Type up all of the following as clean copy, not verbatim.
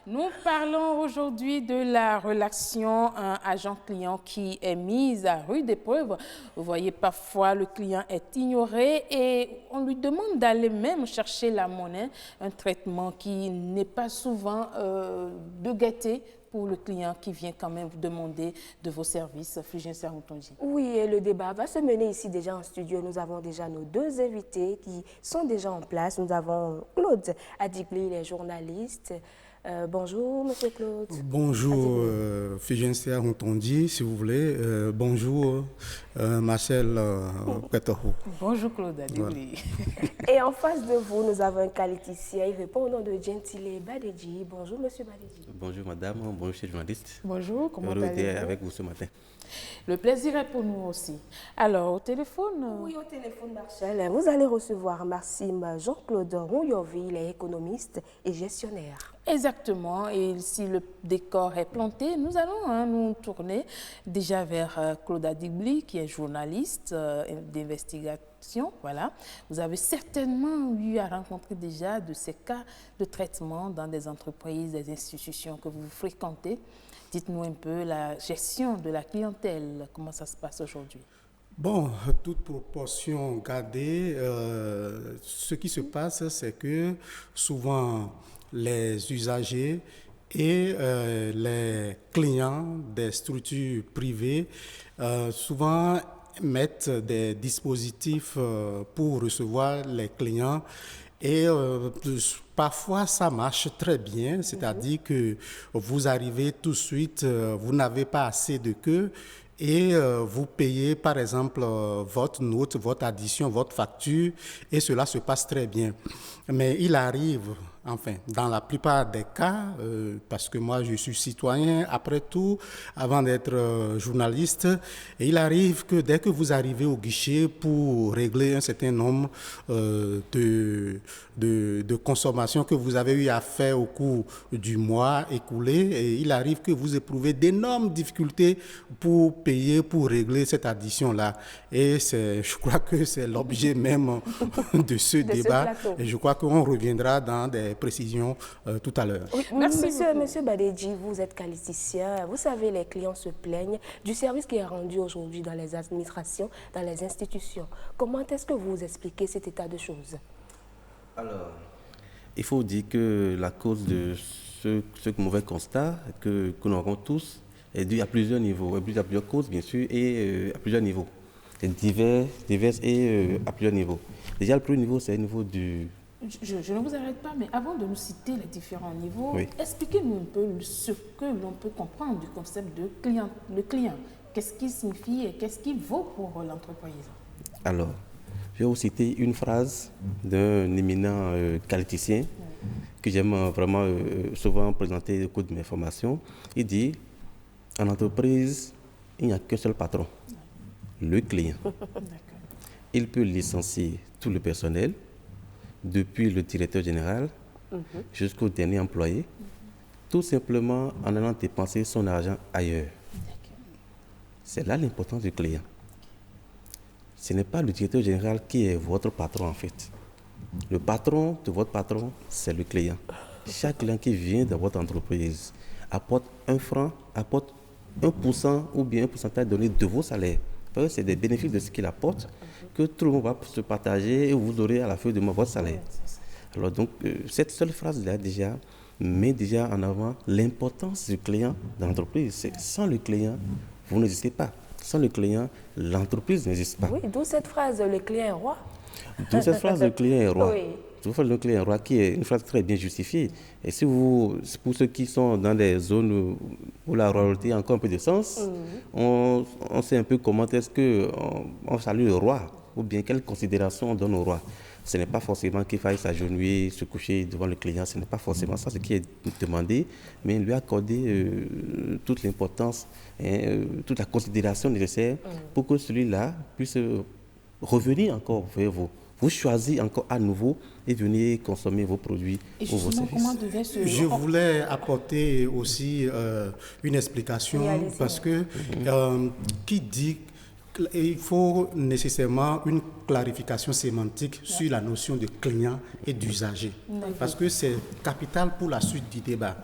Nous parlons aujourd'hui de la relation agent-client qui est mise à rude épreuve. Vous voyez, parfois le client est ignoré et on lui demande d'aller même chercher la monnaie, un traitement qui n'est pas souvent de gaieté pour le client qui vient quand même vous demander de vos services. Fulgence Routonji. Oui, et le débat va se mener ici déjà en studio. Nous avons déjà nos deux invités qui sont déjà en place. Nous avons Claude Adigli, il est journaliste. Bonjour, Monsieur Claude. Bonjour, Fulgence Routonji, si vous voulez. Bonjour, Marcel Petero. Bonjour, Claude Adigli. Voilà. Et en face de vous, nous avons un qualiticien. Il répond au nom de Gentile Badedji. Bonjour, Monsieur Badedji. Bonjour, madame. Bonjour, monsieur le journaliste. Bonjour, comment allez-vous? Heureux d'être avec vous ce matin. Le plaisir est pour nous aussi. Alors, au téléphone... Oui, au téléphone, Marcel, vous allez recevoir Maxime Jean-Claude Rouyovi, il est économiste et gestionnaire. Exactement, et si le décor est planté, nous allons nous tourner déjà vers Claude Adigli, qui est journaliste d'investigation. Voilà. Vous avez certainement eu à rencontrer déjà de ces cas de traitement dans des entreprises, des institutions que vous fréquentez. Dites-nous un peu la gestion de la clientèle, comment ça se passe aujourd'hui? Bon, toute proportion gardée, ce qui se passe, c'est que souvent les usagers et les clients des structures privées souvent mettent des dispositifs pour recevoir les clients. Et parfois, ça marche très bien, c'est-à-dire que vous arrivez tout de suite, vous n'avez pas assez de queue et vous payez, par exemple, votre note, votre addition, votre facture, et cela se passe très bien. Mais il arrive, enfin, dans la plupart des cas, parce que moi, je suis citoyen, après tout, avant d'être journaliste, et il arrive que dès que vous arrivez au guichet pour régler un certain nombre de consommation que vous avez eu à faire au cours du mois écoulé, et il arrive que vous éprouvez d'énormes difficultés pour payer, pour régler cette addition-là. Et je crois que c'est l'objet même de ce débat. Et je crois qu'on reviendra dans des précisions tout à l'heure. Oui, merci. Monsieur Badedji, vous êtes qualiticien. Vous savez, les clients se plaignent du service qui est rendu aujourd'hui dans les administrations, dans les institutions. Comment est-ce que vous expliquez cet état de choses? Alors, il faut dire que la cause de ce mauvais constat que nous avons tous est due à plusieurs niveaux, à plusieurs causes bien sûr, et à plusieurs niveaux. C'est divers et à plusieurs niveaux. Déjà, le premier niveau, c'est le niveau du... Je ne vous arrête pas, mais avant de nous citer les différents niveaux, oui, expliquez-nous un peu ce que l'on peut comprendre du concept de client. Le client, qu'est-ce qu'il signifie et qu'est-ce qu'il vaut pour l'entreprise? Alors, je vais vous citer une phrase d'un éminent qualiticien que j'aime vraiment souvent présenter au cours de mes formations. Il dit, en entreprise, il n'y a qu'un seul patron, le client. Il peut licencier tout le personnel, depuis le directeur général jusqu'au dernier employé, tout simplement en allant dépenser son argent ailleurs. C'est là l'importance du client. Ce n'est pas le directeur général qui est votre patron en fait. Le patron de votre patron, c'est le client. Chaque client qui vient dans votre entreprise apporte 1 franc, apporte 1% ou bien un pourcentage donné de vos salaires. Parce que c'est des bénéfices de ce qu'il apporte que tout le monde va se partager et vous aurez à la fin de mois votre salaire. Alors donc, cette seule phrase-là déjà met déjà en avant l'importance du client dans l'entreprise. Sans le client, vous n'existez pas. Sans le client, l'entreprise n'existe pas. Oui, d'où cette phrase, le client est roi. D'où cette phrase, le client est roi. Oui. Le client est roi, qui est une phrase très bien justifiée. Et si vous, pour ceux qui sont dans des zones où la royauté a encore un peu de sens, on sait un peu comment est-ce qu'on salue le roi, ou bien quelle considération on donne au roi. Ce n'est pas forcément qu'il faille s'agenouiller, se coucher devant le client, ce n'est pas forcément ça ce qui est demandé, mais lui accorder toute l'importance, toute la considération nécessaire pour que celui-là puisse revenir encore vers vous. Vous choisissez encore à nouveau et venez consommer vos produits ou vos services. Je voulais apporter aussi une explication parce que qui dit il faut nécessairement une clarification sémantique sur la notion de client et d'usager, parce que c'est capital pour la suite du débat.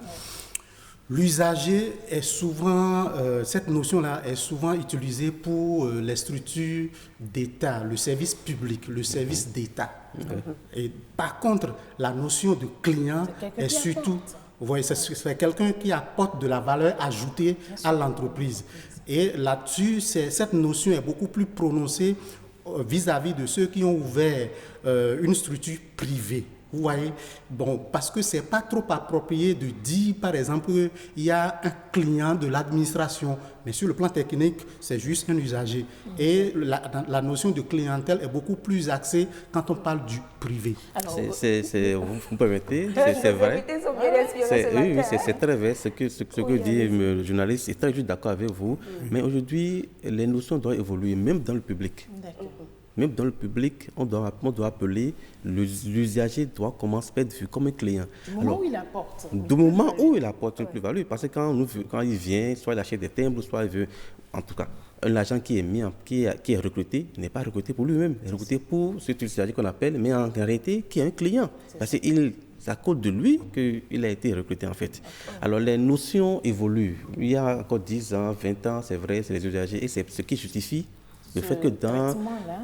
L'usager est souvent, cette notion-là est souvent utilisée pour les structures d'État, le service public, le service d'État. Et par contre, la notion de client est surtout, vous voyez, c'est quelqu'un qui apporte de la valeur ajoutée à l'entreprise. Et là-dessus, cette notion est beaucoup plus prononcée vis-à-vis de ceux qui ont ouvert une structure privée. Vous voyez, bon, parce que c'est pas trop approprié de dire, par exemple, qu'il y a un client de l'administration, mais sur le plan technique, c'est juste un usager. Et la notion de clientèle est beaucoup plus axée quand on parle du privé. Alors, vous me permettez, c'est vrai. C'est très vrai ce que dit le journaliste. Je suis très juste d'accord avec vous. Mais aujourd'hui, les notions doivent évoluer, même dans le public. Même dans le public, on doit appeler, l'usager doit commencer à être vu comme un client. Du moment où il apporte. Du moment où il apporte une plus-value. Parce que quand il vient, soit il achète des timbres, soit il veut... En tout cas, un agent qui est recruté n'est pas recruté pour lui-même. Il est recruté pour cet usager qu'on appelle, mais en réalité, qui est un client. Parce que c'est à cause de lui qu'il a été recruté, en fait. Alors, les notions évoluent. Il y a encore 10 ans, 20 ans, c'est vrai, c'est les usagers. Et c'est ce qui justifie le fait que dans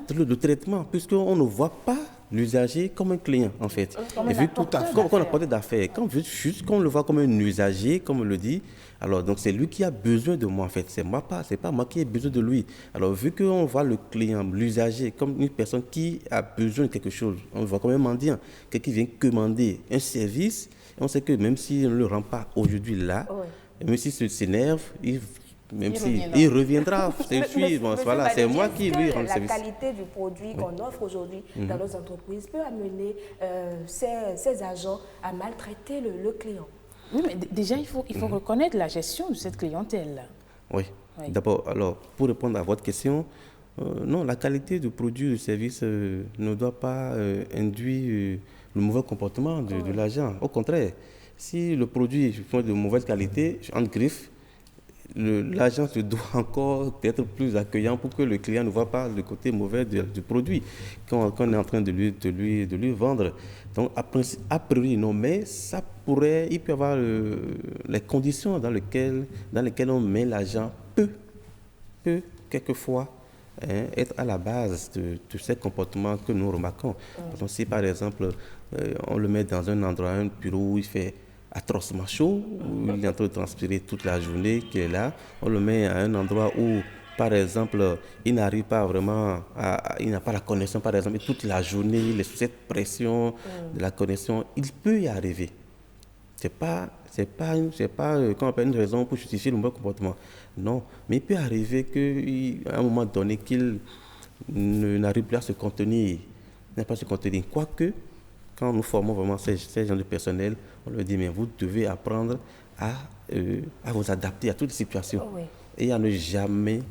le traitement, puisqu'on ne voit pas l'usager comme un client, en fait. Comme un apporteur d'affaires. Juste qu'on le voit comme un usager, comme on le dit, alors donc c'est lui qui a besoin de moi, en fait. C'est pas moi qui ai besoin de lui. Alors vu qu'on voit le client, l'usager, comme une personne qui a besoin de quelque chose, on le voit comme un mendiant, quelqu'un qui vient commander un service, et on sait que même s'il ne le rend pas aujourd'hui là, même s'il s'énerve, il reviendra. Voilà, c'est moi qui lui rends le service. La qualité du produit qu'on offre aujourd'hui dans nos entreprises peut amener ces agents à maltraiter le client. Oui, mais déjà, il faut reconnaître la gestion de cette clientèle. Oui. D'abord, alors, pour répondre à votre question, non, la qualité du produit ou du service ne doit pas induire le mauvais comportement de l'agent. Au contraire, si le produit est de mauvaise qualité, en griffe, l'agent doit encore être plus accueillant pour que le client ne voit pas le côté mauvais du produit qu'on est en train de lui vendre. Donc, a priori, non, mais il peut y avoir les conditions dans lesquelles on met l'agent peut quelquefois être à la base de ces comportements que nous remarquons. Donc, si par exemple, on le met dans un endroit, un bureau où il fait atrocement chaud, où il est en train de transpirer toute la journée, qui est là, on le met à un endroit où, par exemple, il n'arrive pas vraiment il n'a pas la connexion, par exemple, et toute la journée, il est sous cette pression de la connexion, il peut y arriver. C'est pas une raison pour justifier le mauvais comportement. Non, mais il peut arriver qu'à un moment donné, qu'il n'arrive plus à se contenir, Quoique, quand nous formons vraiment ces gens de personnel, on leur dit, mais vous devez apprendre à vous adapter à toutes les situations et à ne jamais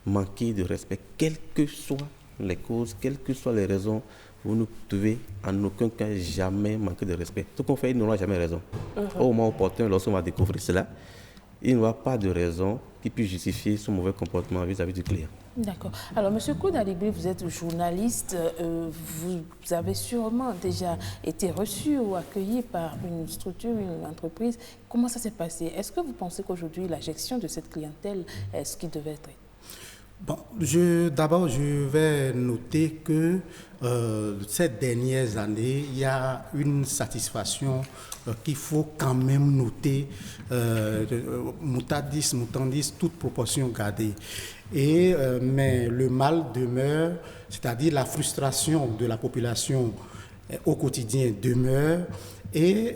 manquer de respect, quelles que soient les causes, quelles que soient les raisons. Vous ne devez en aucun cas jamais manquer de respect. Tout qu'on fait, il n'aura jamais raison. Au moment opportun, lorsqu'on va découvrir cela, il n'y aura pas de raison qui puisse justifier son mauvais comportement vis-à-vis du client. D'accord. Alors, M. Claude Aligblé, vous êtes journaliste. Vous avez sûrement déjà été reçu ou accueilli par une structure, une entreprise. Comment ça s'est passé? Est-ce que vous pensez qu'aujourd'hui, la gestion de cette clientèle est ce qui devait être? Bon, d'abord, je vais noter que ces dernières années, il y a une satisfaction qu'il faut quand même noter, mutandis, toute proportion gardée. Mais le mal demeure, c'est-à-dire la frustration de la population au quotidien demeure. Et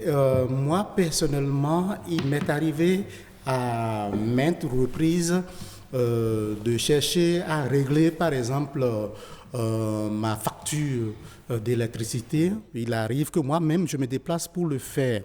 moi, personnellement, il m'est arrivé à maintes reprises de chercher à régler, par exemple, ma facture d'électricité. Il arrive que moi-même, je me déplace pour le faire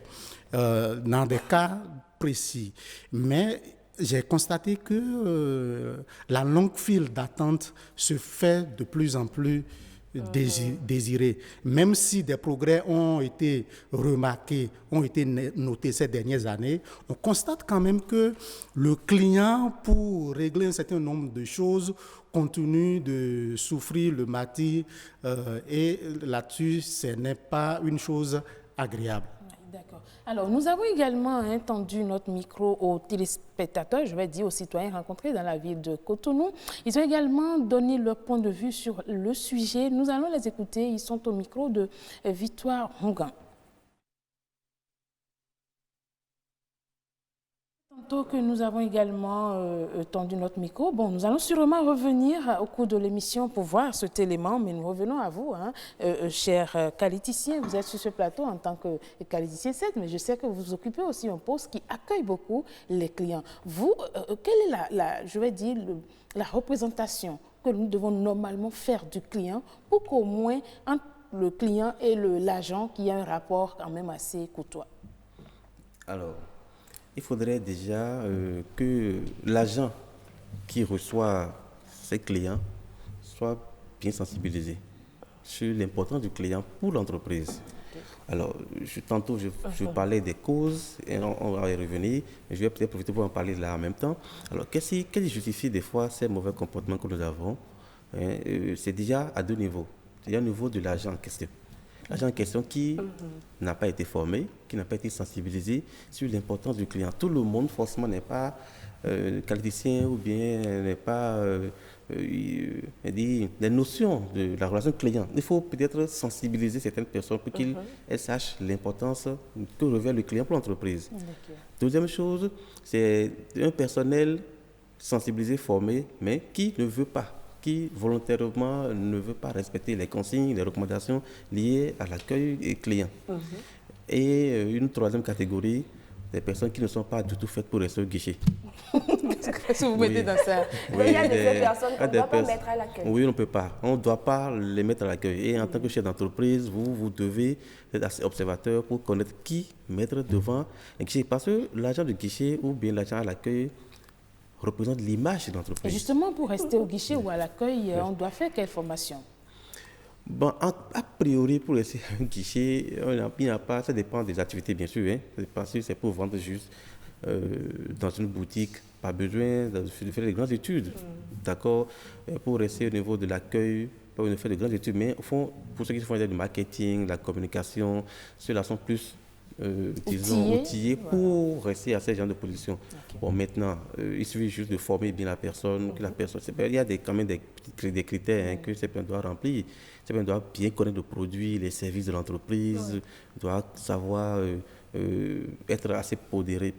dans des cas précis. Mais j'ai constaté que la longue file d'attente se fait de plus en plus désiré. Même si des progrès ont été remarqués, ont été notés ces dernières années, on constate quand même que le client, pour régler un certain nombre de choses, continue de souffrir le martyre et là-dessus, ce n'est pas une chose agréable. D'accord. Alors, nous avons également tendu notre micro aux téléspectateurs, je vais dire aux citoyens rencontrés dans la ville de Cotonou. Ils ont également donné leur point de vue sur le sujet. Nous allons les écouter. Ils sont au micro de Victoire Hongan. Tantôt que nous avons également tendu notre micro, bon, nous allons sûrement revenir au cours de l'émission pour voir cet élément, mais nous revenons à vous, cher qualiticien. Vous êtes sur ce plateau en tant que qualiticien 7, mais je sais que vous occupez aussi un poste qui accueille beaucoup les clients. Vous, quelle est je vais dire, la représentation que nous devons normalement faire du client pour qu'au moins entre le client et l'agent, qu'il y ait un rapport quand même assez courtois? Alors, il faudrait déjà que l'agent qui reçoit ses clients soit bien sensibilisé sur l'importance du client pour l'entreprise. Alors, tantôt, je parlais des causes, et on va y revenir, mais je vais peut-être profiter pour en parler là en même temps. Alors, qu'est-ce qui justifie des fois ces mauvais comportements que nous avons? C'est déjà à deux niveaux. C'est au niveau de l'agent en question. L'agent en question qui n'a pas été formé, qui n'a pas été sensibilisé sur l'importance du client. Tout le monde, forcément, n'est pas qualiticien ou bien n'est pas des notions de la relation client. Il faut peut-être sensibiliser certaines personnes pour qu'elles sachent l'importance que revêt le client pour l'entreprise. Deuxième chose, c'est un personnel sensibilisé, formé, mais qui ne veut pas, qui volontairement ne veut pas respecter les consignes, les recommandations liées à l'accueil des clients. Et une troisième catégorie, des personnes qui ne sont pas du tout faites pour rester au guichet. Qu'est-ce que vous mettez dans ça? Oui, il y a des personnes qu'on ne doit pas mettre à l'accueil. Oui, on ne peut pas. On ne doit pas les mettre à l'accueil. Et en tant que chef d'entreprise, vous devez être assez observateur pour connaître qui mettre devant un guichet. Parce que l'agent de guichet ou bien l'agent à l'accueil représente l'image de l'entreprise. Et justement, pour rester au guichet ou à l'accueil, on doit faire quelle formation? Bon, a priori, pour rester un guichet, il n'y a pas, ça dépend des activités, bien sûr. Parce que c'est pour vendre juste dans une boutique, pas besoin de faire de grandes études. D'accord? Pour rester au niveau de l'accueil, pas besoin de faire de grandes études. Mais au fond, pour ceux qui font du marketing, la communication, ceux-là sont plus disons, outillés pour rester à ce genre de position. Bon, maintenant, il suffit juste de former bien la personne, que la personne, il y a quand même des critères que cette personne doit remplir. Cette personne doit bien connaître le produit, les services de l'entreprise, doit savoir être assez pondéré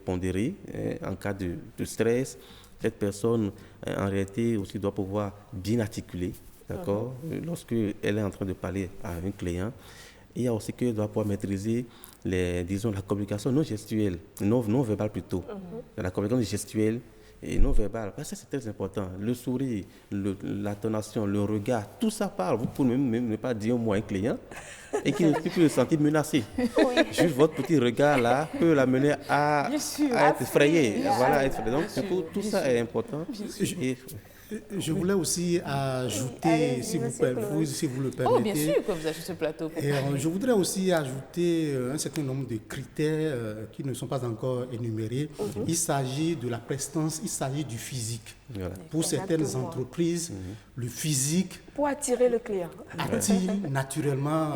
en cas de stress. Cette personne, en réalité, aussi doit pouvoir bien articuler, d'accord, lorsqu'elle est en train de parler à un client. Il y a aussi qu'elle doit pouvoir maîtriser la communication non gestuelle, non verbale plutôt. La communication gestuelle et non verbale, parce que c'est très important. Le sourire, l'intonation, le regard, tout ça parle. Vous pouvez même ne pas dire moi un client et qui ne peut plus se sentir menacé. Juste votre petit regard là peut l'amener à être effrayé. Voilà, donc tout ça est important. Je voulais aussi ajouter, si vous le permettez. Oh, bien sûr que vous êtes sur ce plateau. Je voudrais aussi ajouter un certain nombre de critères qui ne sont pas encore énumérés. Il s'agit de la prestance, il s'agit du physique. Voilà. Pour certaines entreprises, le physique pour attirer le client. Attire naturellement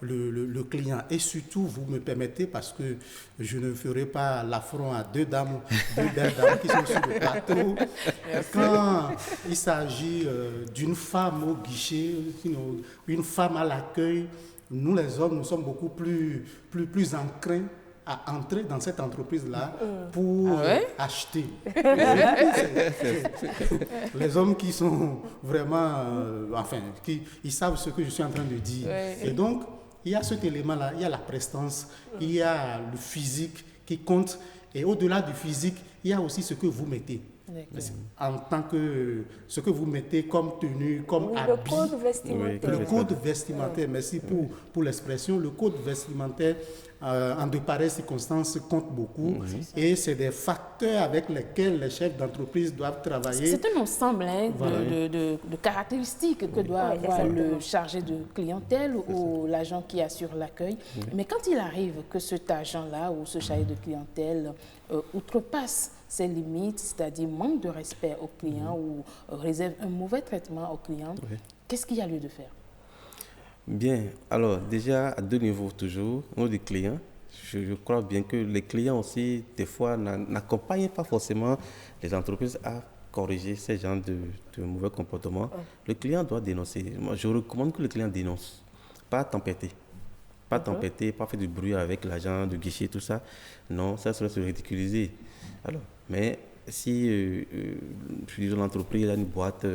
le client. Et surtout, vous me permettez, parce que je ne ferai pas l'affront à deux belles dames qui sont sur le plateau. Quand il s'agit d'une femme au guichet, une femme à l'accueil, nous les hommes, nous sommes beaucoup plus enclins à entrer dans cette entreprise-là pour acheter. Les hommes qui sont vraiment, ils savent ce que je suis en train de dire. Et donc, il y a cet élément-là, il y a la prestance, il y a le physique qui compte. Et au-delà du physique, il y a aussi ce que vous mettez. En tant que ce que vous mettez comme tenue, comme habit. Le code vestimentaire. Le code vestimentaire, merci pour l'expression. Le code vestimentaire en de pareilles circonstances comptent beaucoup et c'est des facteurs avec lesquels les chefs d'entreprise doivent travailler. C'est un ensemble Voilà. de caractéristiques que doit avoir le chargé de clientèle ou l'agent qui assure l'accueil. Mais quand il arrive que cet agent-là ou ce chargé de clientèle outrepasse ses limites, c'est-à-dire manque de respect au client ou réserve un mauvais traitement au client, qu'est-ce qu'il y a lieu de faire? Bien, alors déjà à deux niveaux toujours, au niveau des clients, je crois bien que les clients aussi, des fois, n'accompagnent pas forcément les entreprises à corriger ces genres de mauvais comportements. Le client doit dénoncer. Moi, je recommande que le client dénonce, pas tempêter. Pas tempêter, pas faire du bruit avec l'agent de guichet, tout ça. Non, ça serait se ridiculiser. Alors, mais si l'entreprise a une boîte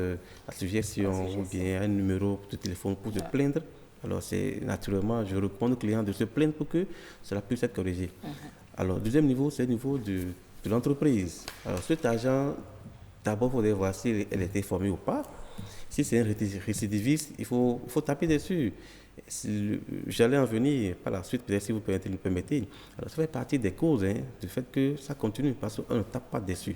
à suggestion ou bien un numéro de téléphone pour se plaindre, alors c'est naturellement, je recommande au client de se plaindre pour que cela puisse être corrigé. Alors, deuxième niveau, c'est le niveau de l'entreprise. Alors, cet agent, d'abord, il faudrait voir si elle était formée ou pas. Si c'est un récidiviste, il faut taper dessus. J'allais en venir par la suite, peut-être si vous me permettez. Alors, ça fait partie des causes du fait que ça continue parce qu'on ne tape pas dessus.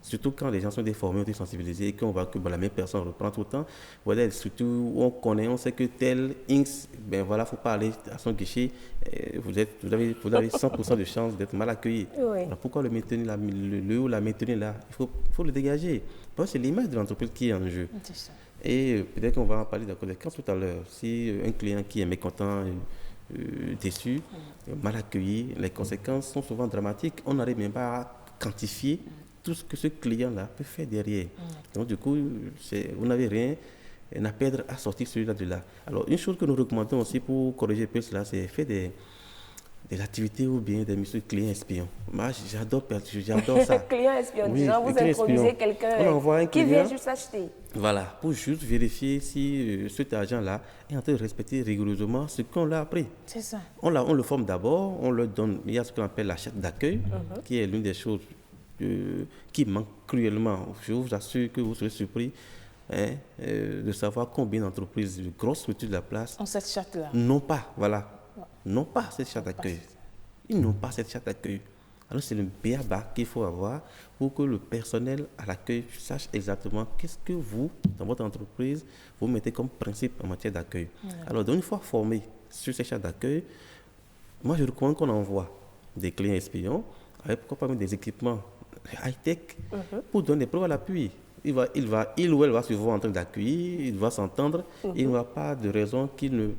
Surtout quand les gens sont déformés, ont été sensibilisés et qu'on voit que la même personne reprend tout le temps. Voilà, surtout où on connaît, on sait que tel Inks, ben voilà, il ne faut pas aller à son guichet. Vous avez 100% de chance d'être mal accueilli. Oui. Alors pourquoi le maintenir là, ou la maintenir là? Il faut le dégager. Parce que c'est l'image de l'entreprise qui est en jeu. C'est ça. Et peut-être qu'on va en parler de la conséquence tout à l'heure. Si un client qui est mécontent, déçu, mal accueilli, les conséquences sont souvent dramatiques. On n'arrive même pas à quantifier tout ce que ce client-là peut faire derrière. Donc du coup, vous n'avez rien à perdre à sortir celui-là de là. Alors une chose que nous recommandons aussi pour corriger un peu cela, c'est faire des activités ou bien des missions clients espions. Moi, j'adore ça. Client espion, Oui, genre vous client introduisez espion. quelqu'un On envoie un qui client. vient juste acheter. Voilà, pour juste vérifier si cet agent-là est en train de respecter rigoureusement ce qu'on l'a appris. C'est ça. On le forme d'abord, on leur donne, il y a ce qu'on appelle la charte d'accueil, qui est l'une des choses qui manque cruellement. Je vous assure que vous serez surpris de savoir combien d'entreprises, de grosses structures de la place, En cette charte-là. n'ont pas, n'ont pas cette charte d'accueil. Ils n'ont pas cette charte d'accueil. Alors c'est le b.a.-ba qu'il faut avoir pour que le personnel à l'accueil sache exactement qu'est-ce que vous, dans votre entreprise, vous mettez comme principe en matière d'accueil. Alors donc une fois formé sur ces chartes d'accueil, moi je recommande qu'on envoie des clients espions avec pourquoi pas même des équipements high-tech pour donner des preuves à l'appui. Il ou elle va se voir en train d'accueillir, il va s'entendre, il n'y aura pas de raison qu'il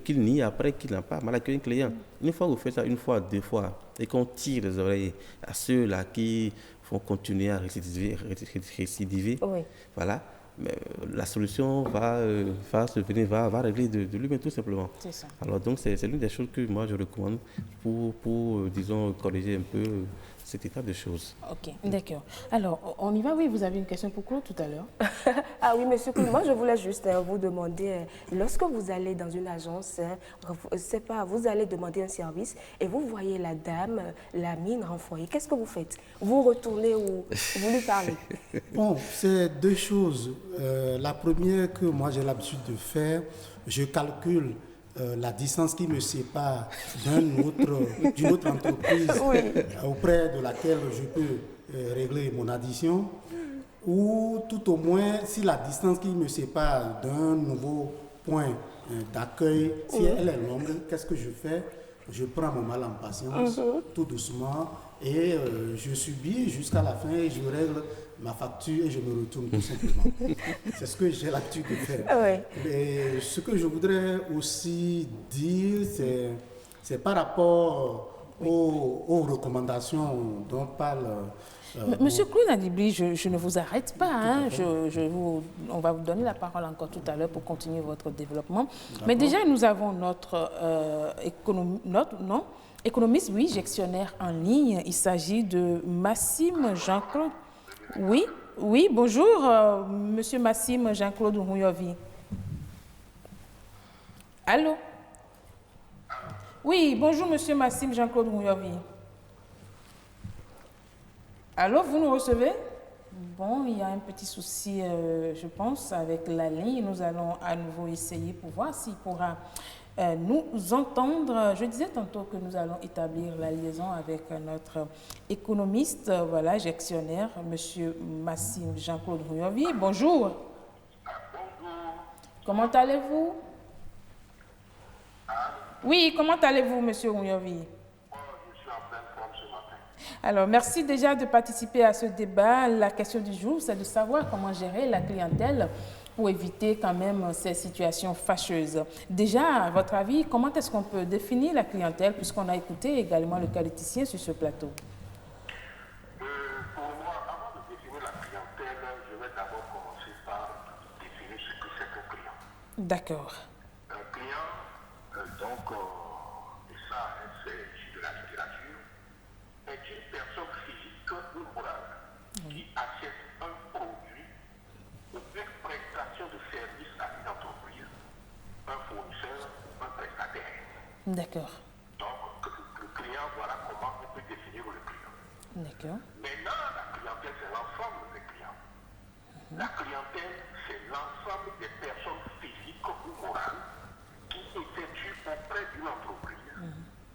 nie après qu'il n'a pas mal accueilli un client. Une fois que vous faites ça, une fois, deux fois, et qu'on tire les oreilles à ceux-là qui vont continuer à récidiver, voilà, mais la solution va régler de lui-même tout simplement. C'est ça. Alors donc c'est l'une des choses que moi je recommande pour disons, corriger un peu cet état de choses. Ok, d'accord. Alors, on y va. Oui, vous avez une question pour Claude tout à l'heure. Ah oui, monsieur Koul, moi je voulais juste vous demander, lorsque vous allez dans une agence, c'est pas, vous allez demander un service et vous voyez la dame, la mine renfroyée, qu'est-ce que vous faites? Vous retournez ou vous lui parlez? Bon, c'est deux choses. La première que moi j'ai l'habitude de faire, je calcule la distance qui me sépare d'une autre entreprise auprès de laquelle je peux régler mon addition, ou tout au moins si la distance qui me sépare d'un nouveau point d'accueil, si elle est longue, qu'est-ce que je fais? Je prends mon mal en patience, tout doucement, et je subis jusqu'à la fin et je règle ma facture et je me retourne tout simplement. C'est ce que j'ai l'habitude de faire. Et ce que je voudrais aussi dire, c'est par rapport aux recommandations dont parle... Monsieur Claude Adibli, je ne vous arrête pas. Hein. On va vous donner la parole encore tout à l'heure pour continuer votre développement. Mais déjà, nous avons notre économiste, oui, gestionnaire en ligne. Il s'agit de Massime Jean-Claude. Oui, bonjour, monsieur Massime Jean-Claude Rouyovi. Allô? Oui, bonjour, monsieur Massime Jean-Claude Rouyovi. Allô, vous nous recevez? Bon, il y a un petit souci, je pense, avec la ligne. Nous allons à nouveau essayer pour voir s'il pourra nous entendre. Je disais tantôt que nous allons établir la liaison avec notre économiste, voilà, gestionnaire, M. Massime Jean-Claude Rouyovi. Bonjour. Comment allez-vous? Oui, comment allez-vous, M. Rouyovi? Alors, merci déjà de participer à ce débat. La question du jour, c'est de savoir comment gérer la clientèle pour éviter quand même ces situations fâcheuses. Déjà, à votre avis, comment est-ce qu'on peut définir la clientèle, puisqu'on a écouté également le qualiticien sur ce plateau? Pour moi, avant de définir la clientèle, je vais d'abord commencer par définir ce que c'est qu'un client. D'accord. Un client, et ça, c'est issu de la littérature, est une personne physique ou morale qui achète un produit ou une prestation de service à une entreprise, un fournisseur, un prestataire. D'accord. Donc, le client, voilà comment on peut définir le client. D'accord. Maintenant, la clientèle, c'est l'ensemble des clients. La clientèle, c'est l'ensemble des personnes physiques ou morales qui effectuent auprès d'une entreprise,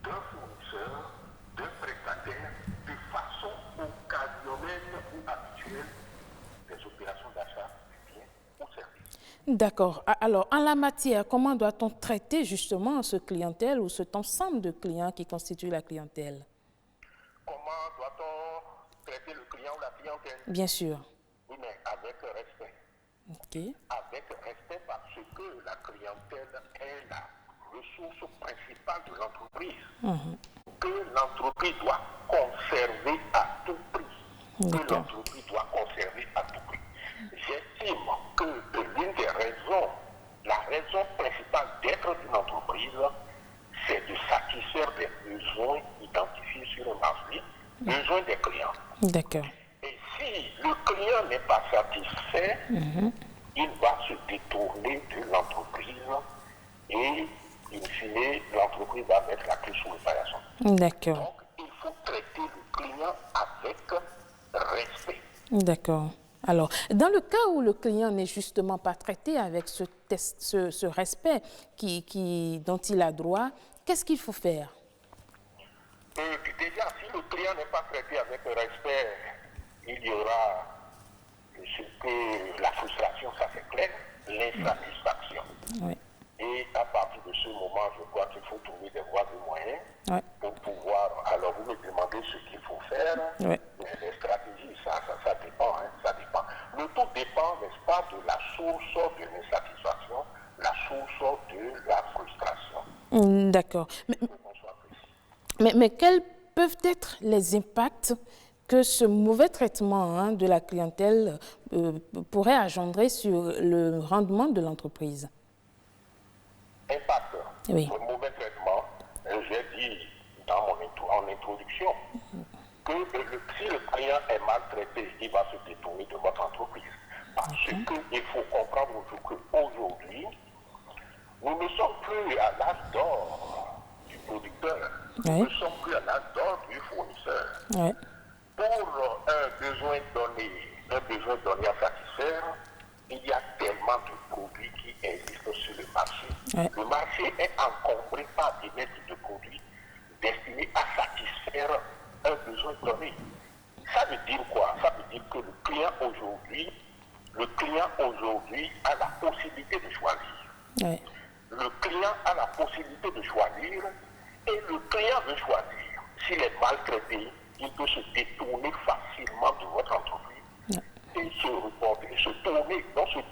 d'un fournisseur, d'un prestataire, de façon occasionnelle ou habituelle, des opérations d'achat de biens ou services. D'accord. Alors, en la matière, comment doit-on traiter justement ce clientèle ou cet ensemble de clients qui constitue la clientèle? Comment doit-on traiter le client ou la clientèle? Bien sûr. Oui, mais avec respect. OK. Avec respect parce que la clientèle est la ressource principale de l'entreprise. Que l'entreprise doit conserver à tout prix. Que l'entreprise doit conserver à tout prix. J'estime que l'une des raisons, la raison principale d'être d'une entreprise, c'est de satisfaire des besoins identifiés sur le marché, besoins des clients. D'accord. Et si le client n'est pas satisfait, il va se détourner de l'entreprise et, in fine, l'entreprise va mettre la clé sous le paillasson. D'accord. Donc, il faut traiter le client avec respect. D'accord. Alors, dans le cas où le client n'est justement pas traité avec ce respect dont il a droit, qu'est-ce qu'il faut faire? Déjà, si le client n'est pas traité avec respect, il y aura ce que la frustration, ça c'est clair, l'insatisfaction. Oui. Et à partir de ce moment, je crois qu'il faut trouver des voies et moyens Oui. pour pouvoir. Alors, vous me demandez ce qu'il faut faire. Oui. Les stratégies, ça dépend, hein, ça dépend. Le tout dépend, n'est-ce pas, de la source de l'insatisfaction, la source de la frustration. D'accord. Il faut qu'on soit précis. Mais quels peuvent être les impacts que ce mauvais traitement de la clientèle pourrait engendrer sur le rendement de l'entreprise? Impact. Oui. Le mauvais traitement, j'ai dit en introduction que si le client est maltraité, il va se détourner de votre entreprise. Parce qu'il faut comprendre qu'aujourd'hui, nous ne sommes plus à l'âge d'or du producteur, nous ne sommes plus à l'âge d'or du fournisseur. Oui. Pour un besoin donné à satisfaire, il y a tellement de produits qui existent sur le marché. Ouais. Le marché est encombré par des mètres de produits destinés à satisfaire un besoin donné. Ça veut dire quoi? Ça veut dire que le client aujourd'hui a la possibilité de choisir. Ouais. Le client a la possibilité de choisir et le client veut choisir. S'il est maltraité, il peut se détourner facilement de votre entreprise et se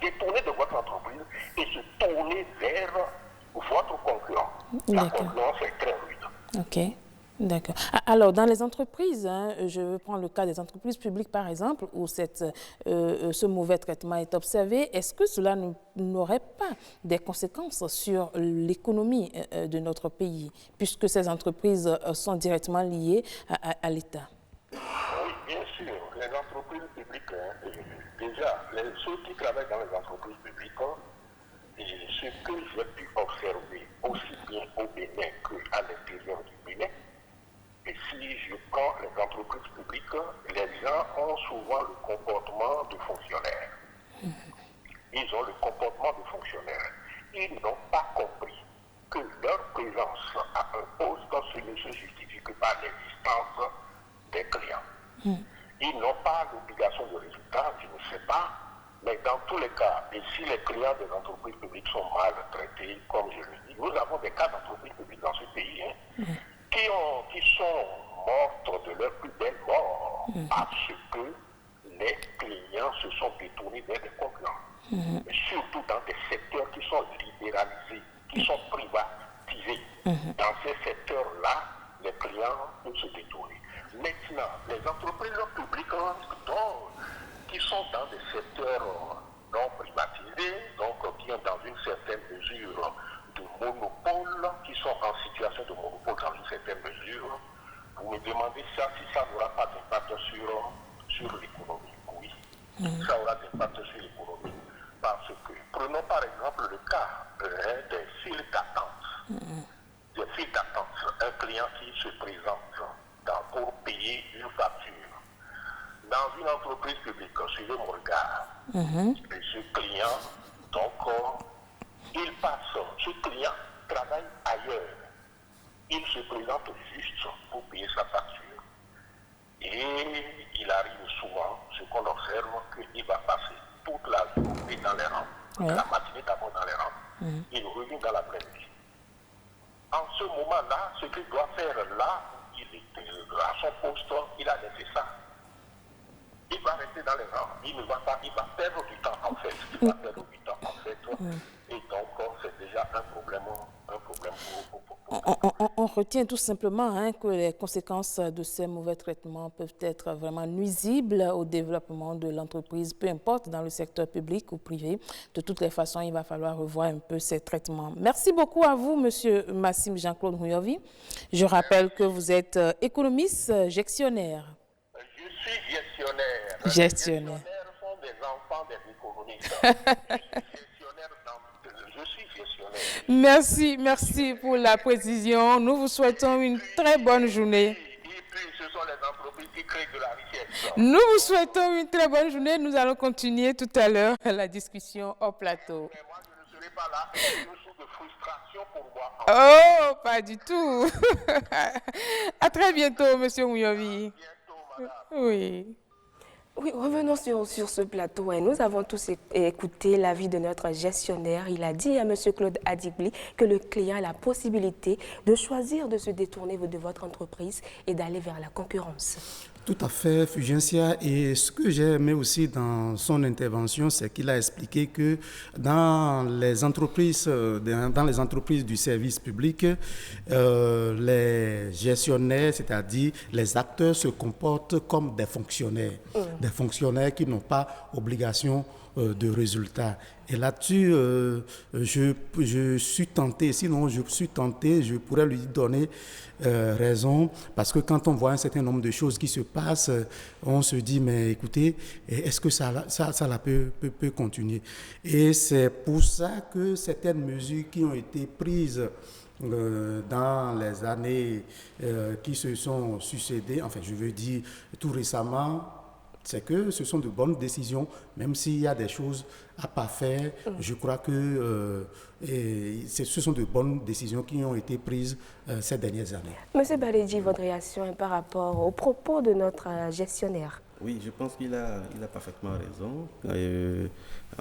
détourner de votre entreprise et se tourner vers votre concurrent. La concurrence est très rude. OK. D'accord. Alors, dans les entreprises, je vais prendre le cas des entreprises publiques, par exemple, où ce mauvais traitement est observé, est-ce que cela n'aurait pas des conséquences sur l'économie de notre pays, puisque ces entreprises sont directement liées à l'État? Oui, bien sûr. Les entreprises publiques, déjà, ceux qui travaillent dans les entreprises publiques, ce que j'ai pu observer aussi bien au Bénin qu'à l'intérieur du Bénin, Et si je prends les entreprises publiques, les gens ont souvent le comportement de fonctionnaires. Ils ont le comportement de fonctionnaires. Ils n'ont pas compris que leur présence à un poste, ce ne se justifie que par l'existence des clients. Ils n'ont pas l'obligation de résultat, je ne sais pas, mais dans tous les cas, et si les clients des entreprises publiques sont mal traités, comme je le dis, nous avons des cas d'entreprises publiques dans ce pays qui sont mortes de leur plus belle mort parce que les clients se sont détournés vers des concurrents. Mais surtout dans des secteurs qui sont libéralisés, qui sont privatisés. Dans ces secteurs-là, les clients peuvent se détourner. Maintenant, les entreprises publiques qui sont dans des secteurs non privatisés, donc qui ont dans une certaine mesure de monopole, qui sont en situation de monopole dans une certaine mesure, vous me demandez ça, si ça n'aura pas d'impact sur l'économie. Oui, ça aura d'impact sur l'économie. Parce que, prenons par exemple le cas des files d'attente. Des files d'attente, un client qui se présente pour payer une facture. Dans une entreprise publique, suivez mon regard, et ce client, donc, il passe, ce client travaille ailleurs. Il se présente juste pour payer sa facture. Et il arrive souvent, ce qu'on observe, qu'il va passer toute la journée dans les rangs, la matinée d'abord dans les rangs, il revient dans l'après-midi. En ce moment-là, ce qu'il doit faire là, il était à son poste, il a laissé ça. Il va rester dans les rangs, il ne va pas, il va perdre du temps en fait. Il va perdre du temps en fait. Et donc, c'est déjà un problème pour On retient tout simplement que les conséquences de ces mauvais traitements peuvent être vraiment nuisibles au développement de l'entreprise, peu importe dans le secteur public ou privé. De toutes les façons, il va falloir revoir un peu ces traitements. Merci beaucoup à vous, Monsieur Massim Jean-Claude Rouyovi. Je rappelle que vous êtes économiste gestionnaire. Je suis gestionnaire. Gestionnaire. Les gestionnaires sont des enfants des économistes. Je suis gestionnaire. Merci pour la précision. Nous vous souhaitons une très bonne journée. Et puis, ce sont les entreprises qui créent de la richesse. Nous vous souhaitons une très bonne journée. Nous allons continuer tout à l'heure la discussion au plateau. Mais moi, je ne serai pas là. C'est une source de frustration pour moi. Oh, pas du tout. À très bientôt, Monsieur Rouyovi. Oui. Oui, revenons sur ce plateau. Nous avons tous écouté l'avis de notre gestionnaire. Il a dit à M. Claude Adigli que le client a la possibilité de choisir de se détourner de votre entreprise et d'aller vers la concurrence. Tout à fait, Fulgencia. Et ce que j'ai aimé aussi dans son intervention, c'est qu'il a expliqué que dans les entreprises du service public, les gestionnaires, c'est-à-dire les acteurs, se comportent comme des fonctionnaires qui n'ont pas obligation de résultats. Et là-dessus, je suis tenté, je pourrais lui donner raison, parce que quand on voit un certain nombre de choses qui se passent, on se dit, mais écoutez, est-ce que ça peut continuer? Et c'est pour ça que certaines mesures qui ont été prises dans les années qui se sont succédées, enfin je veux dire tout récemment, c'est que ce sont de bonnes décisions, même s'il y a des choses à pas faire. Je crois que ce sont de bonnes décisions qui ont été prises ces dernières années. Monsieur Baledji, votre réaction est par rapport aux propos de notre gestionnaire? Oui, je pense qu'il a parfaitement raison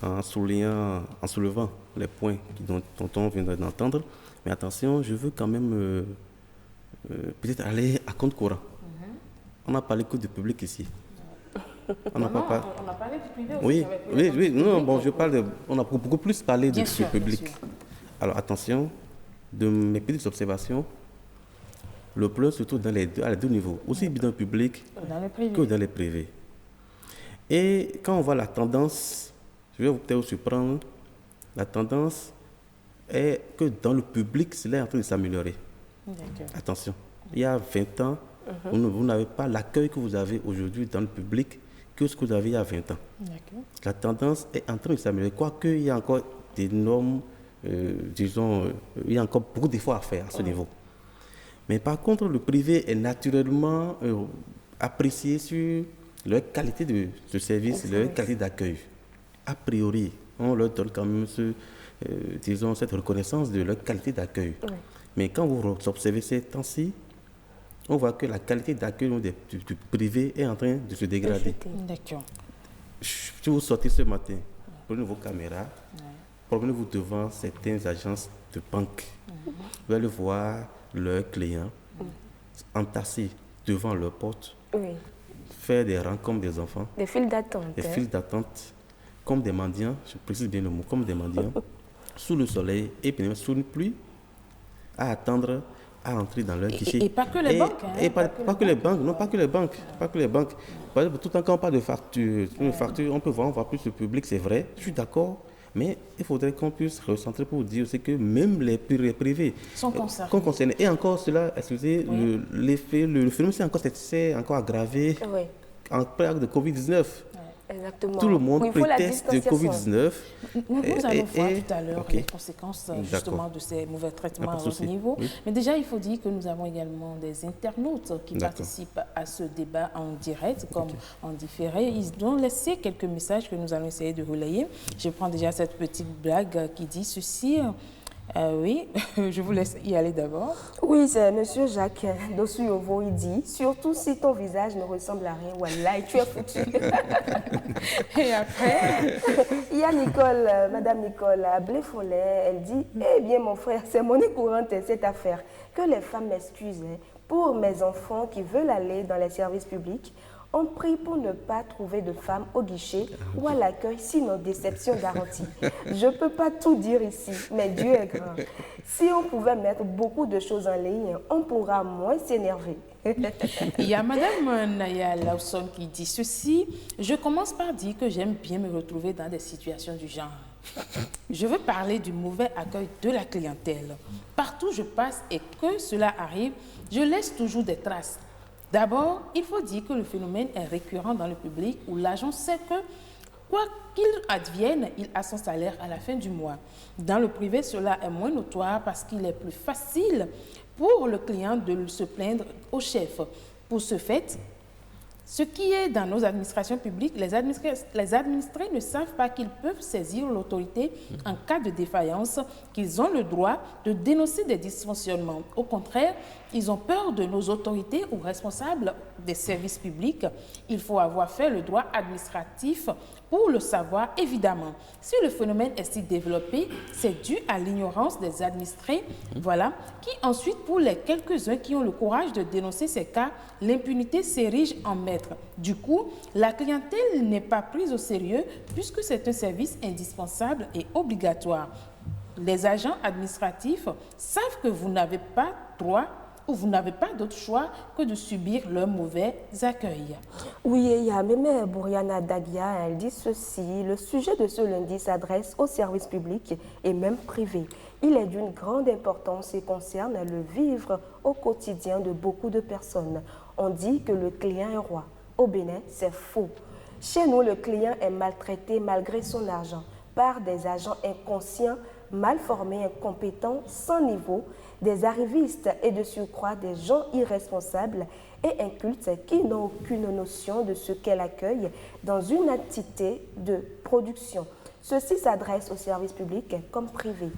en soulevant les points dont on vient d'entendre. Mais attention, je veux quand même peut-être aller à compte courant. On a parlé que du public ici. On a parlé du privé aussi. Oui, non, bon, on a beaucoup plus parlé du public. Alors attention, de mes petites observations, le problème surtout à les deux niveaux, aussi bien dans le public que dans les privés. Et quand on voit la tendance, je vais vous peut-être vous surprendre, la tendance est que dans le public, cela est en train de s'améliorer. Attention, il y a 20 ans, vous n'avez pas l'accueil que vous avez aujourd'hui dans le public que ce que vous avez il y a 20 ans. La tendance est en train de s'améliorer, quoique il y a encore des normes, il y a encore beaucoup d'efforts à faire à ce niveau. Mais par contre, le privé est naturellement apprécié sur leur qualité de service, leur qualité d'accueil. A priori, on leur donne quand même disons, cette reconnaissance de leur qualité d'accueil. Oui. Mais quand vous observez ces temps-ci, on voit que la qualité d'accueil du privé est en train de se dégrader. D'accord. Si vous sortez ce matin, prenez vos caméras, promenez-vous devant certaines agences de banque. Vous allez voir leurs clients entassés devant leur porte, faire des rangs comme des enfants. Des files d'attente. Des files d'attente, comme des mendiants, je précise bien le mot, comme des mendiants, sous le soleil et puis sous une pluie, à attendre à entrer dans leur guichet. Et pas que les banques. Et pas que les banques, non, pas que les banques. Pas que les banques. Par exemple, tout le temps, quand on parle de facture, on peut voir, on voit plus le public, c'est vrai, je suis d'accord, mais il faudrait qu'on puisse recentrer pour dire aussi que même les privés sont concernés. Et encore cela, excusez, le phénomène c'est encore aggravé en période de Covid-19. Exactement. Tout le monde prétexte de Covid-19. Nous allons voir tout à l'heure les conséquences justement de ces mauvais traitements à votre niveau. Oui. Mais déjà, il faut dire que nous avons également des internautes qui participent à ce débat en direct comme en différé. Ils ont laissé quelques messages que nous allons essayer de relayer. Je prends déjà cette petite blague qui dit ceci. Oui, je vous laisse y aller d'abord. Oui, c'est M. Jacques Dossuyovo, il dit, surtout si ton visage ne ressemble à rien, voilà, tu es foutu. Et après, il y a Nicole, Madame Nicole à Blé-Follet, elle dit, eh bien mon frère, c'est monnaie courante cette affaire. Que les femmes m'excusent pour mes enfants qui veulent aller dans les services publics. On prie pour ne pas trouver de femmes au guichet ou à l'accueil, sinon déception garantie. Je ne peux pas tout dire ici, mais Dieu est grand. Si on pouvait mettre beaucoup de choses en ligne, on pourra moins s'énerver. Il y a Madame Naya Lawson qui dit ceci. Je commence par dire que j'aime bien me retrouver dans des situations du genre. Je veux parler du mauvais accueil de la clientèle. Partout où je passe et que cela arrive, je laisse toujours des traces. D'abord, il faut dire que le phénomène est récurrent dans le public où l'agent sait que, quoi qu'il advienne, il a son salaire à la fin du mois. Dans le privé, cela est moins notoire parce qu'il est plus facile pour le client de se plaindre au chef. Pour ce fait, ce qui est dans nos administrations publiques, les administrés ne savent pas qu'ils peuvent saisir l'autorité en cas de défaillance, qu'ils ont le droit de dénoncer des dysfonctionnements. Au contraire, ils ont peur de nos autorités ou responsables des services publics. Il faut avoir fait le droit administratif pour le savoir, évidemment. Si le phénomène est si développé, c'est dû à l'ignorance des administrés, voilà, qui ensuite, pour les quelques-uns qui ont le courage de dénoncer ces cas, l'impunité s'érige en maître. Du coup, la clientèle n'est pas prise au sérieux puisque c'est un service indispensable et obligatoire. Les agents administratifs savent que vous n'avez pas droit ou vous n'avez pas d'autre choix que de subir leur mauvais accueil. Oui, il y a même Bouriana Dagia, elle dit ceci. Le sujet de ce lundi s'adresse aux services publics et même privés. Il est d'une grande importance et concerne le vivre au quotidien de beaucoup de personnes. On dit que le client est roi. Au Bénin, c'est faux. Chez nous, le client est maltraité malgré son argent par des agents inconscients, mal formés, incompétents, sans niveau, des arrivistes et de surcroît des gens irresponsables et incultes qui n'ont aucune notion de ce qu'est l'accueil dans une entité de production. Ceci s'adresse aux services publics comme privés.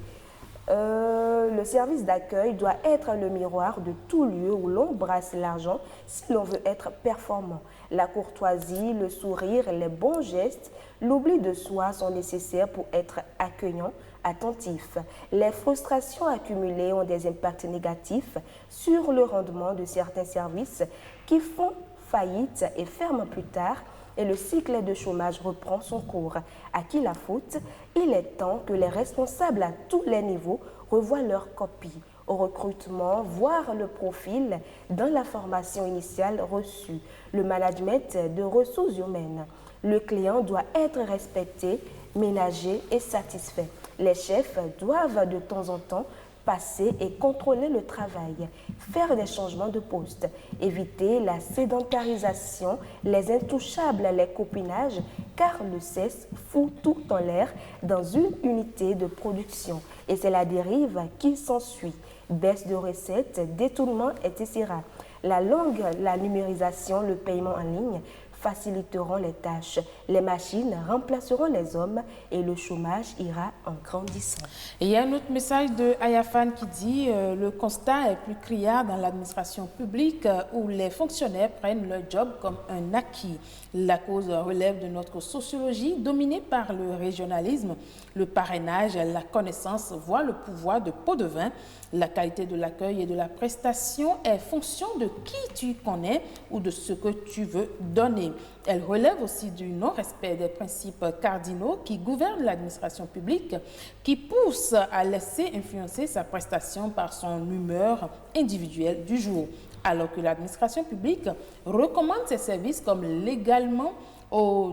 Le service d'accueil doit être le miroir de tout lieu où l'on brasse l'argent si l'on veut être performant. La courtoisie, le sourire, les bons gestes, l'oubli de soi sont nécessaires pour être accueillant, attentif. Les frustrations accumulées ont des impacts négatifs sur le rendement de certains services qui font faillite et ferment plus tard. Et le cycle de chômage reprend son cours. À qui la faute? Il est temps que les responsables à tous les niveaux revoient leur copie au recrutement, voire le profil dans la formation initiale reçue, le management de ressources humaines. Le client doit être respecté, ménagé et satisfait. Les chefs doivent de temps en temps passer et contrôler le travail, faire des changements de poste, éviter la sédentarisation, les intouchables, les copinages, car le cesse fout tout en l'air dans une unité de production. Et c'est la dérive qui s'ensuit. Baisse de recettes, détournement, etc. La langue, la numérisation, le paiement en ligne faciliteront les tâches. Les machines remplaceront les hommes et le chômage ira en grandissant. Et il y a un autre message de Ayafan qui dit le constat est plus criard dans l'administration publique où les fonctionnaires prennent leur job comme un acquis. La cause relève de notre sociologie dominée par le régionalisme, le parrainage, la connaissance, voire le pouvoir de pot de vin. La qualité de l'accueil et de la prestation est fonction de qui tu connais ou de ce que tu veux donner. Elle relève aussi du non-respect des principes cardinaux qui gouvernent l'administration publique, qui pousse à laisser influencer sa prestation par son humeur individuelle du jour, alors que l'administration publique recommande ses services comme légalement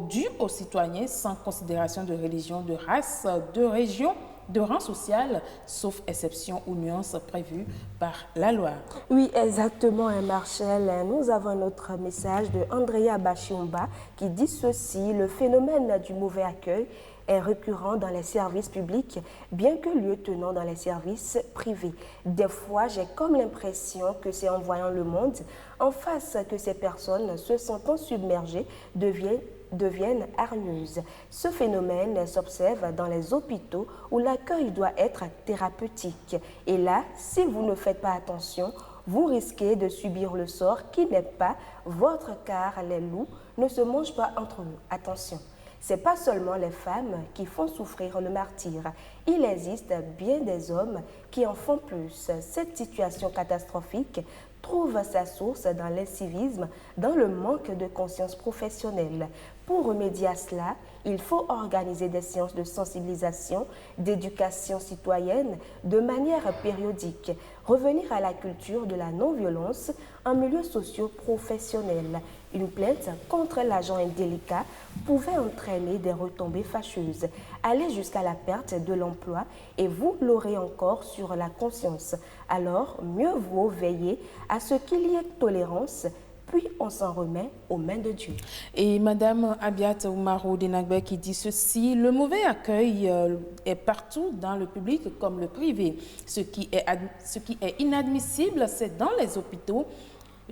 dû aux citoyens sans considération de religion, de race, de région, de rang social, sauf exception ou nuance prévue par la loi. Oui, exactement, Marcel. Nous avons un autre message de Andrea Bachiumba qui dit ceci: le phénomène du mauvais accueil est récurrent dans les services publics, bien que lieu tenant dans les services privés. Des fois, j'ai comme l'impression que c'est en voyant le monde en face que ces personnes, se sentant submergées, deviennent hargneuses. Ce phénomène s'observe dans les hôpitaux où l'accueil doit être thérapeutique. Et là, si vous ne faites pas attention, vous risquez de subir le sort qui n'est pas votre, car les loups ne se mangent pas entre eux. Attention, ce n'est pas seulement les femmes qui font souffrir le martyre. Il existe bien des hommes qui en font plus. Cette situation catastrophique trouve sa source dans l'incivisme, dans le manque de conscience professionnelle. Pour remédier à cela, il faut organiser des séances de sensibilisation, d'éducation citoyenne de manière périodique, revenir à la culture de la non-violence en milieu socio-professionnel. Une plainte contre l'agent indélicat pouvait entraîner des retombées fâcheuses, aller jusqu'à la perte de l'emploi, et vous l'aurez encore sur la conscience. Alors, mieux vaut veiller à ce qu'il y ait tolérance, puis on s'en remet aux mains de Dieu. Et Madame Abiat Oumarou Denagbe qui dit ceci: le mauvais accueil est partout dans le public comme le privé. Ce qui est inadmissible, c'est dans les hôpitaux.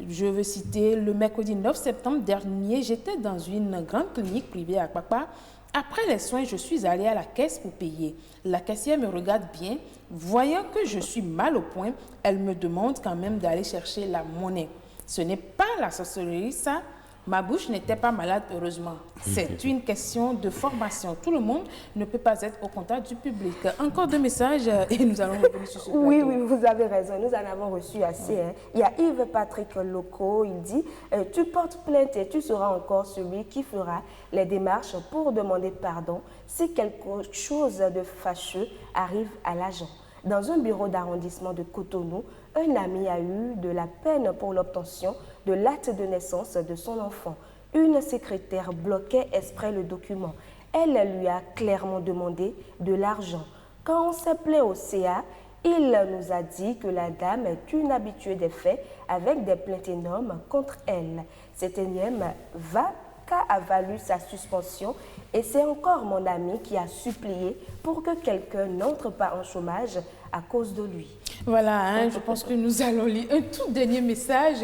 Je veux citer le mercredi 9 septembre dernier, j'étais dans une grande clinique privée à Papa. Après les soins, je suis allée à la caisse pour payer. La caissière me regarde bien. Voyant que je suis mal au point, elle me demande quand même d'aller chercher la monnaie. Ce n'est pas la sorcellerie, ça. Ma bouche n'était pas malade, heureusement. C'est une question de formation. Tout le monde ne peut pas être au contact du public. Encore deux messages et nous allons revenir sur ce plateau. Oui, vous avez raison. Nous en avons reçu assez. Hein. Il y a Yves-Patrick Loco, il dit « Tu portes plainte et tu seras encore celui qui fera les démarches pour demander pardon si quelque chose de fâcheux arrive à l'agent. » Dans un bureau d'arrondissement de Cotonou, un ami a eu de la peine pour l'obtention de l'acte de naissance de son enfant. Une secrétaire bloquait exprès le document. Elle lui a clairement demandé de l'argent. Quand on s'appelait au CA, il nous a dit que la dame est une habituée des faits avec des plaintes énormes contre elle. Cette énième a valu sa suspension et c'est encore mon ami qui a supplié pour que quelqu'un n'entre pas en chômage à cause de lui. Voilà, je pense que nous allons lire un tout dernier message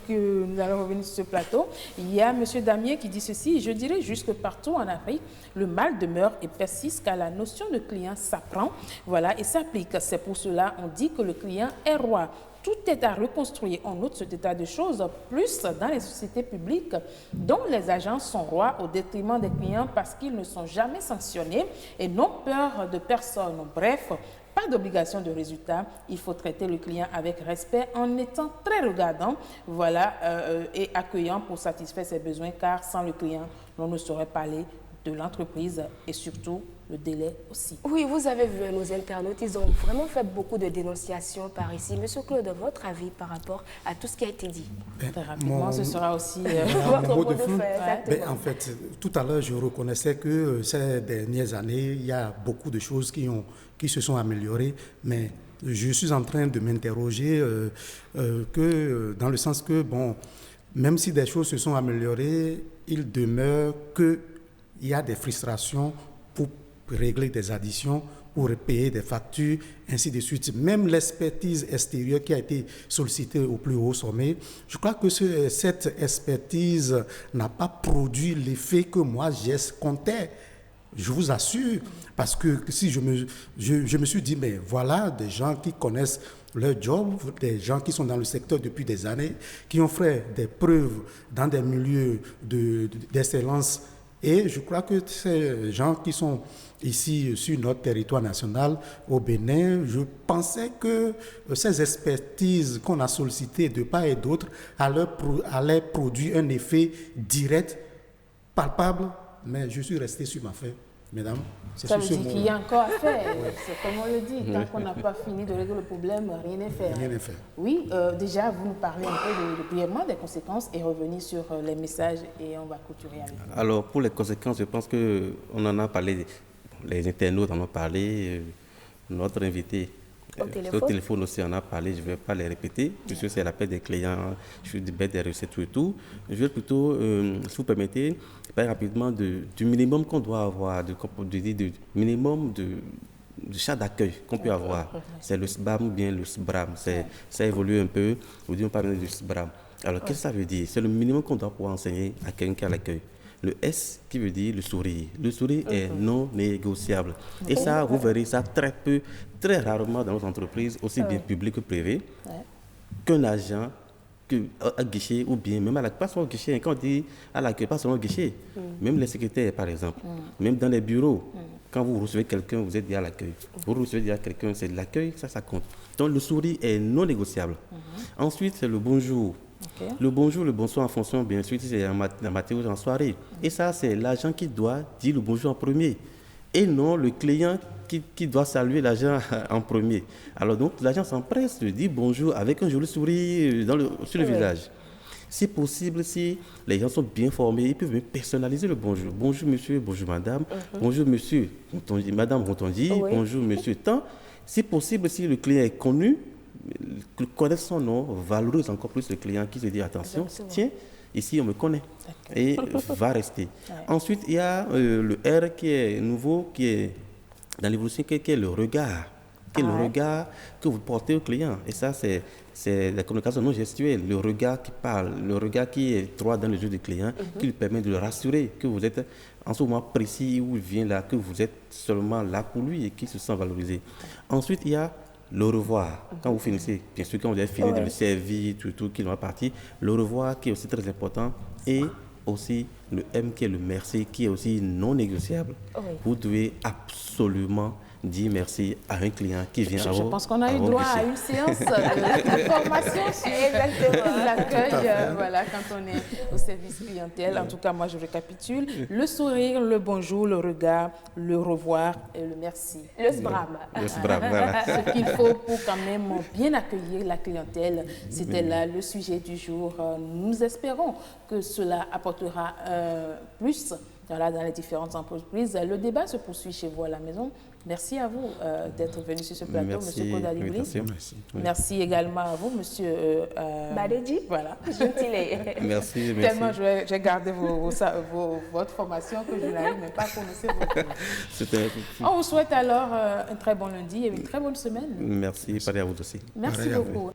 que nous allons revenir sur ce plateau. Il y a M. Damien qui dit ceci: je dirais juste que partout en Afrique, le mal demeure et persiste car la notion de client s'apprend, voilà, et s'applique. C'est pour cela qu'on dit que le client est roi. Tout est à reconstruire. On note cet état de choses plus dans les sociétés publiques dont les agents sont rois au détriment des clients parce qu'ils ne sont jamais sanctionnés et n'ont peur de personne. Bref, pas d'obligation de résultat. Il faut traiter le client avec respect en étant très regardant, voilà, et accueillant pour satisfaire ses besoins, car sans le client, on ne saurait parler de l'entreprise et surtout le délai aussi. Oui, vous avez vu nos internautes, ils ont vraiment fait beaucoup de dénonciations par ici. Monsieur Claude, votre avis par rapport à tout ce qui a été dit? Très rapidement, ce sera aussi votre mot de fin. En fait, tout à l'heure, je reconnaissais que ces dernières années, il y a beaucoup de choses qui se sont améliorées, mais je suis en train de m'interroger dans le sens que, bon, même si des choses se sont améliorées, il demeure qu'il y a des frustrations pour régler des additions, pour payer des factures, ainsi de suite. Même l'expertise extérieure qui a été sollicitée au plus haut sommet, je crois que cette expertise n'a pas produit l'effet que moi j'escomptais. Je vous assure, parce que si je me suis dit, mais voilà des gens qui connaissent leur job, des gens qui sont dans le secteur depuis des années, qui ont fait des preuves dans des milieux d'excellence. Et je crois que ces gens qui sont ici sur notre territoire national, au Bénin, je pensais que ces expertises qu'on a sollicitées de part et d'autre allaient produire un effet direct, palpable, mais je suis resté sur ma faim, mesdames. Ça veut dire qu'il y a encore à faire, c'est comme on le dit, tant qu'on n'a pas fini de régler le problème, rien n'est fait. Rien n'est fait. Oui, déjà, vous nous parlez un peu brièvement des conséquences et revenir sur les messages et on va clôturer avec vous. Alors, pour les conséquences, je pense qu'on en a parlé, les internautes en ont parlé, notre invité au téléphone aussi en a parlé, je ne vais pas les répéter, puisque c'est l'appel des clients, je suis des recettes et tout. Je vais plutôt, si vous permettez, parler rapidement du minimum qu'on doit avoir, du minimum de chat d'accueil qu'on peut avoir. C'est le SBAM ou bien le SBRAM. Ça évolue un peu. Aujourd'hui, on parle du SBRAM. Alors, qu'est-ce que ça veut dire? C'est le minimum qu'on doit pouvoir enseigner à quelqu'un qui a l'accueil. Le S qui veut dire le sourire. Le sourire est non négociable. Et ça, vous verrez ça très rarement dans nos entreprises, aussi bien publiques que privées, qu'un agent, un guichet, ou bien même pas seulement au guichet, quand on dit à l'accueil, pas seulement au guichet, même les secrétaires par exemple, même dans les bureaux, quand vous recevez quelqu'un, vous êtes déjà à l'accueil. Vous recevez déjà quelqu'un, c'est de l'accueil, ça compte. Donc le sourire est non négociable. Ensuite, c'est le bonjour. Okay. Le bonjour, le bonsoir en fonction, bien sûr, c'est en matin ou en soirée. Et ça, c'est l'agent qui doit dire le bonjour en premier. Et non le client qui doit saluer l'agent en premier. Alors donc, l'agent s'empresse de dire bonjour avec un joli sourire sur le visage. Si possible, si les gens sont bien formés, ils peuvent même personnaliser le bonjour. Bonjour monsieur, bonjour madame, bonjour monsieur, madame, bonjour monsieur, tant. Si possible, si le client est connu, connaître son nom valorise encore plus le client qui se dit attention, tiens, ici on me connaît et va rester. Ensuite, il y a le R qui est nouveau, qui est dans l'évolution, qui est le regard. Qui est le regard que vous portez au client. Et ça, c'est la communication non gestuelle, le regard qui parle, le regard qui est droit dans les yeux du client, qui lui permet de le rassurer que vous êtes en ce moment précis où il vient là, que vous êtes seulement là pour lui et qu'il se sent valorisé. Ensuite, il y a le revoir. Quand vous finissez, bien sûr, quand vous avez fini de le servir, tout qu'il va partir, le revoir qui est aussi très important et aussi le M qui est le merci qui est aussi non négociable. Vous devez absolument dire merci à un client qui vient à vous. Je pense qu'on a eu droit à une séance de formation sur l'accueil, voilà, quand on est au service clientèle. En tout cas, moi, je récapitule. Le sourire, le bonjour, le regard, le revoir et le merci. Le SBRAM. Le SBRAM, voilà. Ce qu'il faut pour quand même bien accueillir la clientèle. C'était là le sujet du jour. Nous espérons que cela apportera plus dans les différentes entreprises. Le débat se poursuit chez vous à la maison. Merci à vous d'être venu sur ce plateau, M. Claude Adibly. Merci également à vous, M. Badedji. Voilà. Gentilé. Merci. Tellement j'ai gardé votre formation que je n'arrive même pas à prononcer votre nom. On vous souhaite alors un très bon lundi et une très bonne semaine. Merci. Pareil à vous aussi. Merci beaucoup.